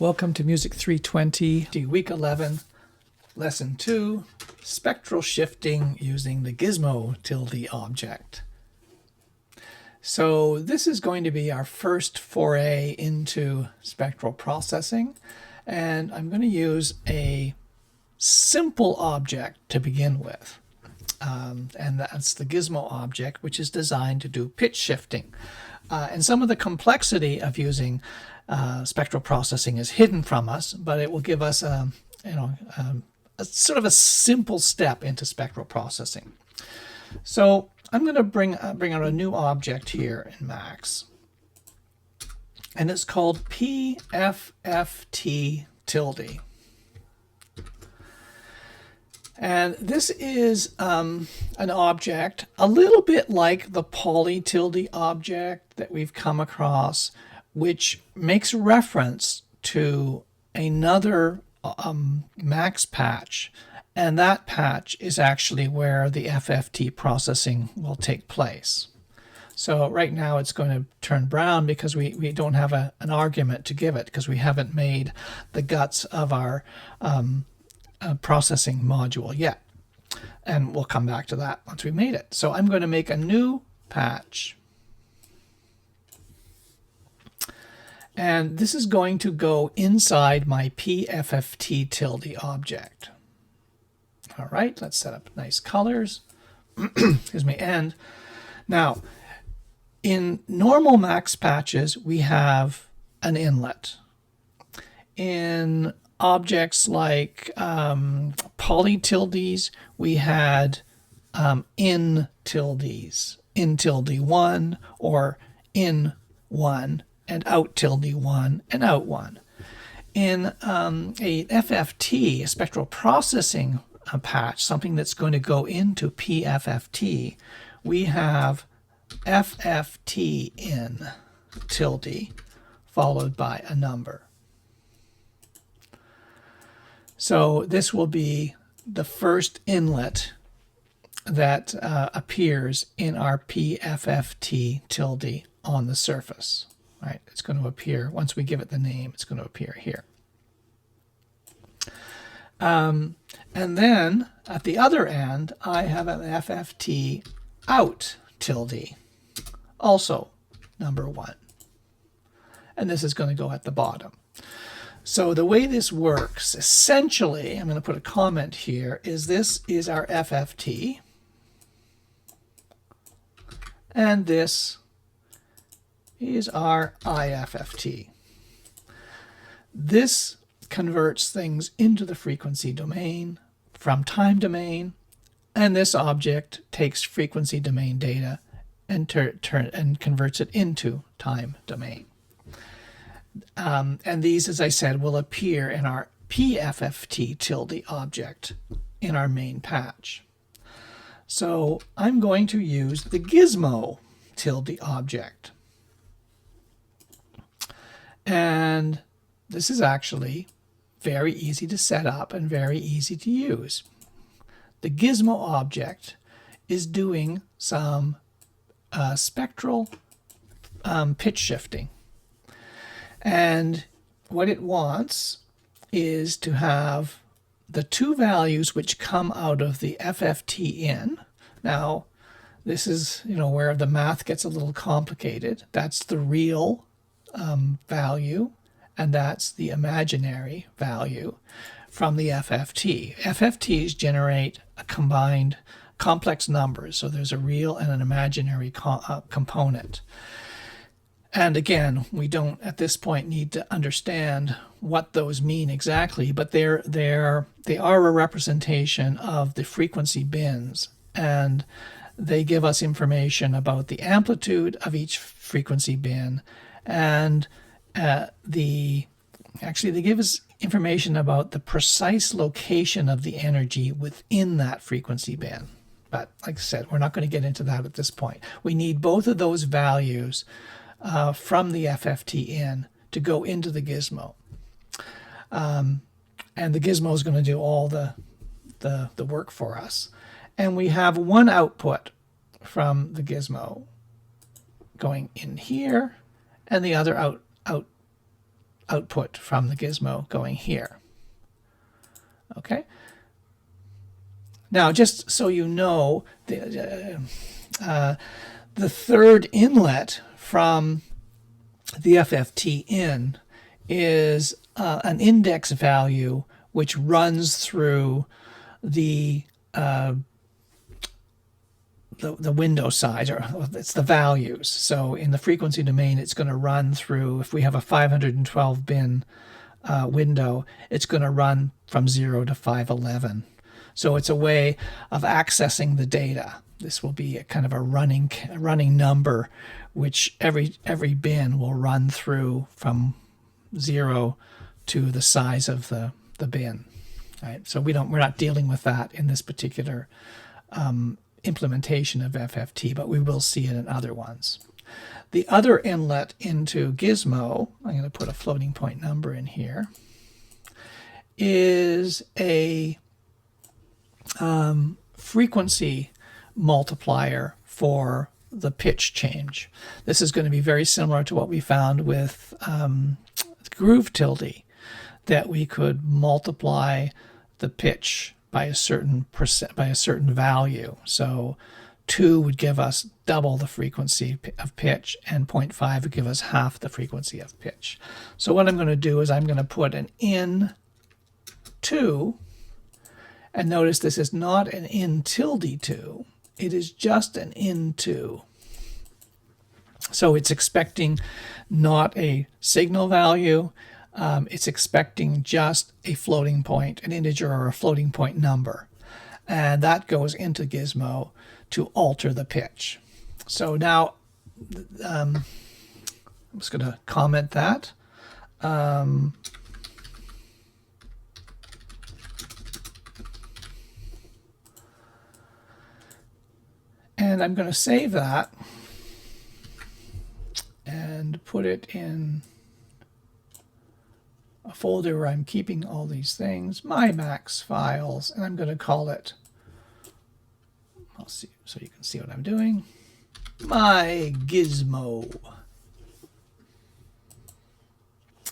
Welcome to Music 320, Week 11, Lesson 2, Spectral Shifting using the Gizmo tilde object. So this is going to be our first foray into spectral processing, and I'm going to use a simple object to begin with. And that's the Gizmo object, which is designed to do pitch shifting. And some of the complexity of using spectral processing is hidden from us, but it will give us a sort of a simple step into spectral processing. So I'm going to bring out a new object here in Max, and it's called PFFT tilde. And this is an object a little bit like the poly tilde object that we've come across, which makes reference to another Max patch. And that patch is actually where the FFT processing will take place. So right now it's going to turn brown because we don't have an argument to give it, because we haven't made the guts of our processing module yet. And we'll come back to that once we made it. So I'm going to make a new patch. And this is going to go inside my PFFT tilde object. All right, let's set up nice colors. Excuse me. And now, in normal Max patches, we have an inlet. In objects like poly tildes, we had in tildes, in tilde 1 or in 1, and out tilde 1 and out 1. In a FFT, a spectral processing patch, something that's going to go into PFFT, we have FFT in tilde followed by a number. So this will be the first inlet that appears in our PFFT tilde on the surface. Right? It's going to appear, once we give it the name, it's going to appear here. And then at the other end, I have an FFT out tilde, also number 1. And this is going to go at the bottom. So the way this works, essentially, I'm going to put a comment here, is this is our FFT, and this is our IFFT. This converts things into the frequency domain from time domain, and this object takes frequency domain data and converts it into time domain. And these, as I said, will appear in our PFFT tilde object in our main patch. So I'm going to use the Gizmo tilde object. And this is actually very easy to set up and very easy to use. The Gizmo object is doing some spectral pitch shifting. And what it wants is to have the two values which come out of the FFT in. Now, this is, where the math gets a little complicated. That's the real value, and that's the imaginary value from the FFT. FFTs generate a combined complex numbers, so there's a real and an imaginary component. And again, we don't at this point need to understand what those mean exactly, but they are a representation of the frequency bins, and they give us information about the amplitude of each frequency bin, and they give us information about the precise location of the energy within that frequency bin. But like I said, we're not going to get into that at this point. We need both of those values from the FFT in to go into the Gizmo. And the Gizmo is going to do all the work for us. And we have one output from the Gizmo going in here, and the other out output from the gizmo going here. Okay. Now, just so you know, the third inlet from the FFT in is an index value which runs through the window size, or it's the values. So in the frequency domain, it's going to run through, if we have a 512 bin window, it's going to run from 0 to 511. So it's a way of accessing the data. This will be a kind of a running number, which every bin will run through from 0 to the size of the bin. Right? So we're not dealing with that in this particular implementation of FFT, but we will see it in other ones. The other inlet into Gizmo, I'm going to put a floating point number in here, is a frequency multiplier for the pitch change. This is going to be very similar to what we found with groove tilde, that we could multiply the pitch by a certain value. So 2 would give us double the frequency of pitch, and 0.5 would give us half the frequency of pitch. So what I'm going to do is I'm going to put an in 2, and notice this is not an in tilde 2, it is just an in 2. So it's expecting not a signal value, it's expecting just a floating point, an integer or a floating point number. And that goes into Gizmo to alter the pitch. So now I'm just going to comment that. And I'm going to save that and put it in a folder where I'm keeping all these things, my Max files, and I'm going to call it, I'll see so you can see what I'm doing, my Gizmo.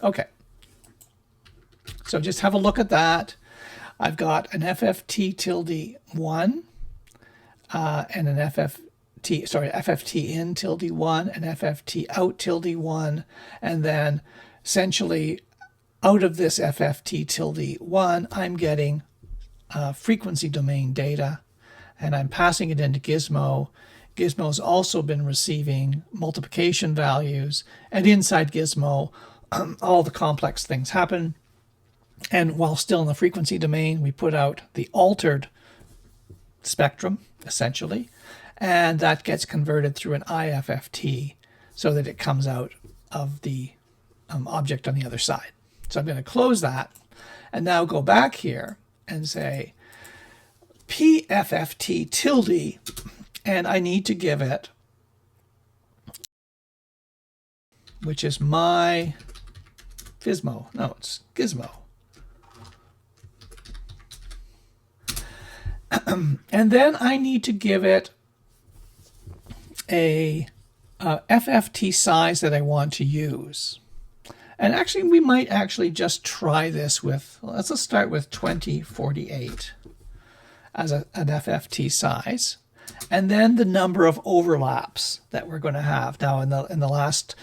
Okay, so just have a look at that. I've got an FFT tilde 1 and an FFT in tilde 1 and FFT out tilde 1, and then essentially out of this FFT tilde 1, I'm getting frequency domain data, and I'm passing it into Gizmo. Gizmo's also been receiving multiplication values, and inside Gizmo, all the complex things happen. And while still in the frequency domain, we put out the altered spectrum, essentially, and that gets converted through an IFFT so that it comes out of the object on the other side. So I'm going to close that and now go back here and say PFFT tilde, and I need to give it, which is my Gizmo. No, it's Gizmo. And then I need to give it a FFT size that I want to use. And actually, we might actually just try this with, let's start with 2048 as an FFT size. And then the number of overlaps that we're going to have. Now, in the last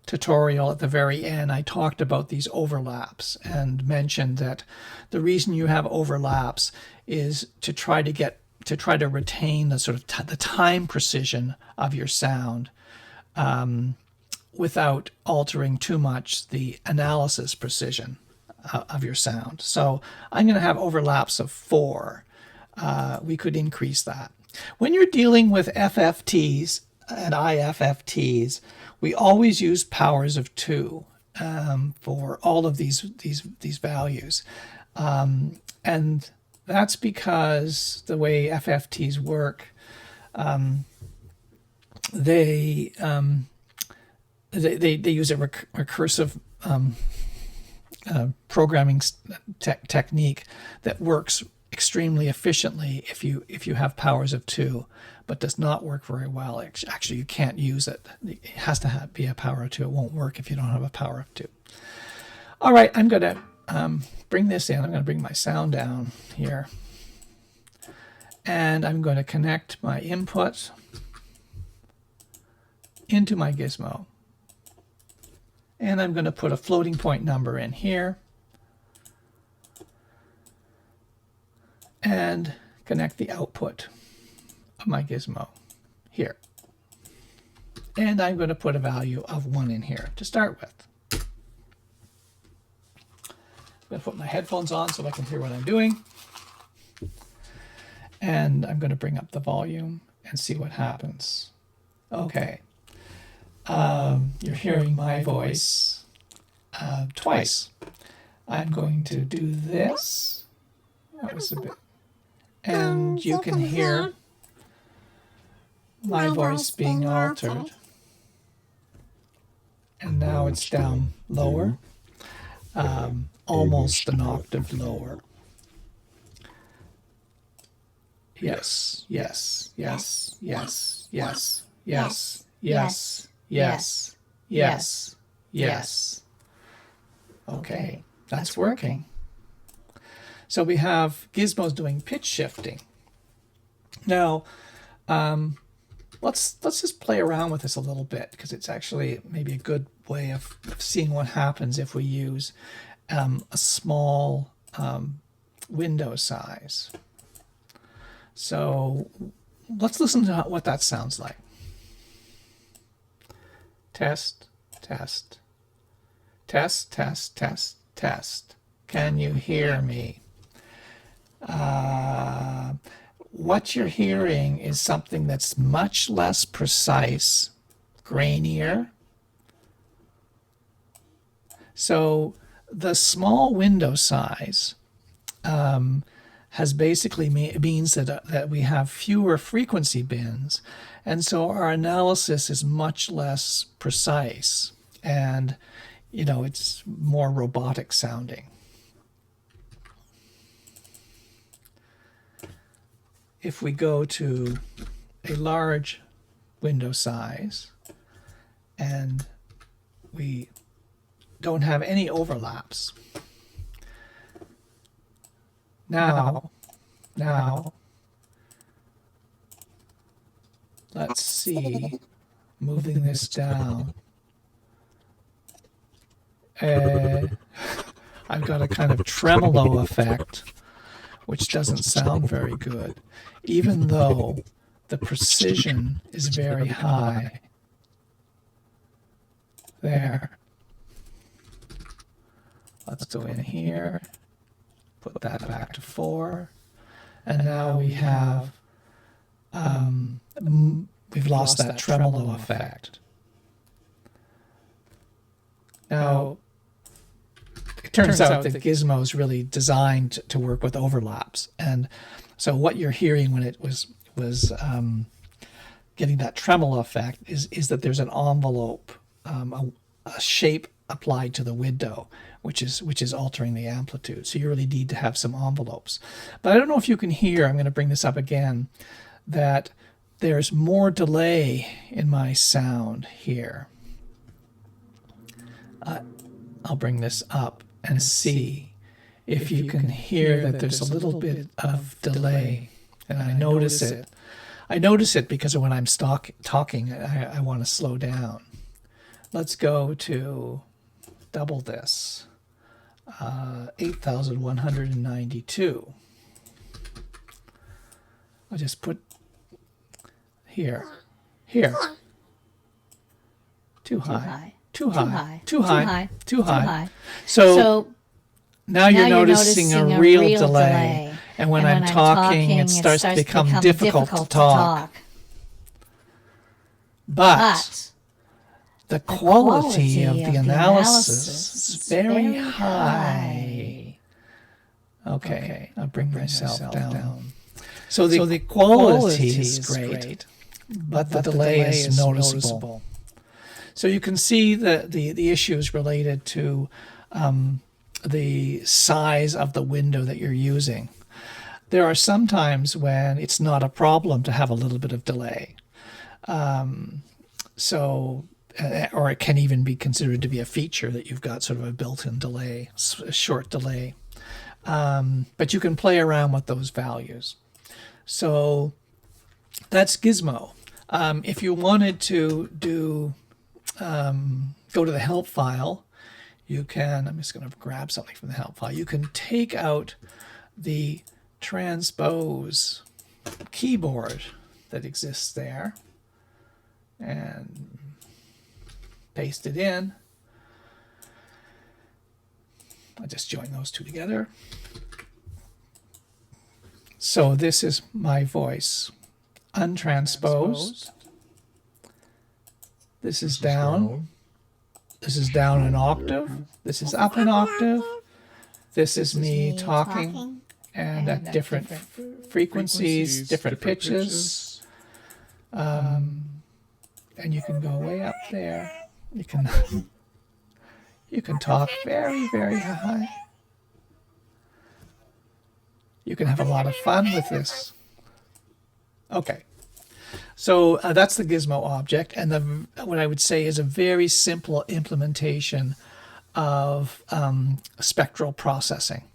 tutorial at the very end, I talked about these overlaps and mentioned that the reason you have overlaps is to try to retain the sort of the time precision of your sound without altering too much the analysis precision of your sound. So I'm going to have overlaps of 4. We could increase that. When you're dealing with FFTs and IFFTs, we always use powers of 2 for all of these values. And that's because the way FFTs work, they use a recursive programming technique that works extremely efficiently if you have powers of 2, but does not work very well. Actually, you can't use it. It has to be a power of 2. It won't work if you don't have a power of 2. All right, I'm going to bring this in. I'm going to bring my sound down here. And I'm going to connect my input into my gizmo. And I'm going to put a floating point number in here. And connect the output of my gizmo here. And I'm going to put a value of 1 in here to start with. I'm going to put my headphones on so I can hear what I'm doing. And I'm going to bring up the volume and see what happens. Okay. You're hearing my voice twice. I'm going to do this. That was a bit. And you can hear my voice being altered. And now it's down lower, almost an octave lower. Yes, yes, yes, yes, yes, yes, yes, yes, yes, yes. Okay, that's working. So we have gizmos doing pitch shifting. Now, let's just play around with this a little bit, because it's actually maybe a good way of seeing what happens if we use a small window size. So let's listen to what that sounds like. Test, test, test, test, test, test. Can you hear me? What you're hearing is something that's much less precise, grainier. So the small window size has basically means that we have fewer frequency bins, and so our analysis is much less precise, and it's more robotic sounding. If we go to a large window size and we don't have any overlaps, now let's see, moving this down, I've got a kind of tremolo effect, which doesn't sound very good, even though the precision is very high. There. Let's go in here, put that back to 4, and now we have, we've lost that tremolo effect. Now, it turns out that Gizmo is really designed to work with overlaps, and so what you're hearing when it was getting that tremolo effect is that there's an envelope, a shape applied to the window, which is altering the amplitude. So you really need to have some envelopes. But I don't know if you can hear, I'm going to bring this up again, that there's more delay in my sound here. I'll bring this up and see if you can hear that there's a little bit of delay. And I notice it. I notice it because when I'm talking, I want to slow down. Let's go to double this, 8,192. I'll just put here. Too high. Too high. So now you're noticing a real delay. And when I'm talking, it starts to become difficult to talk. But the quality of the analysis is very high. Okay, I'll bring myself down. So the quality is great, but the delay is noticeable. So you can see the issues related to the size of the window that you're using. There are some times when it's not a problem to have a little bit of delay. Or it can even be considered to be a feature that you've got sort of a built-in delay, a short delay. But you can play around with those values. So that's Gizmo. If you wanted to do go to the help file, you can, I'm just going to grab something from the help file. You can take out the transpose keyboard that exists there and paste it in. I just join those two together. So this is my voice untransposed. This is down. This is down an octave. This is up an octave. This is me talking and at different frequencies, different pitches. And you can go way up there. You can talk very, very high. You can have a lot of fun with this. Okay. So that's the Gizmo object, and what I would say is a very simple implementation of spectral processing.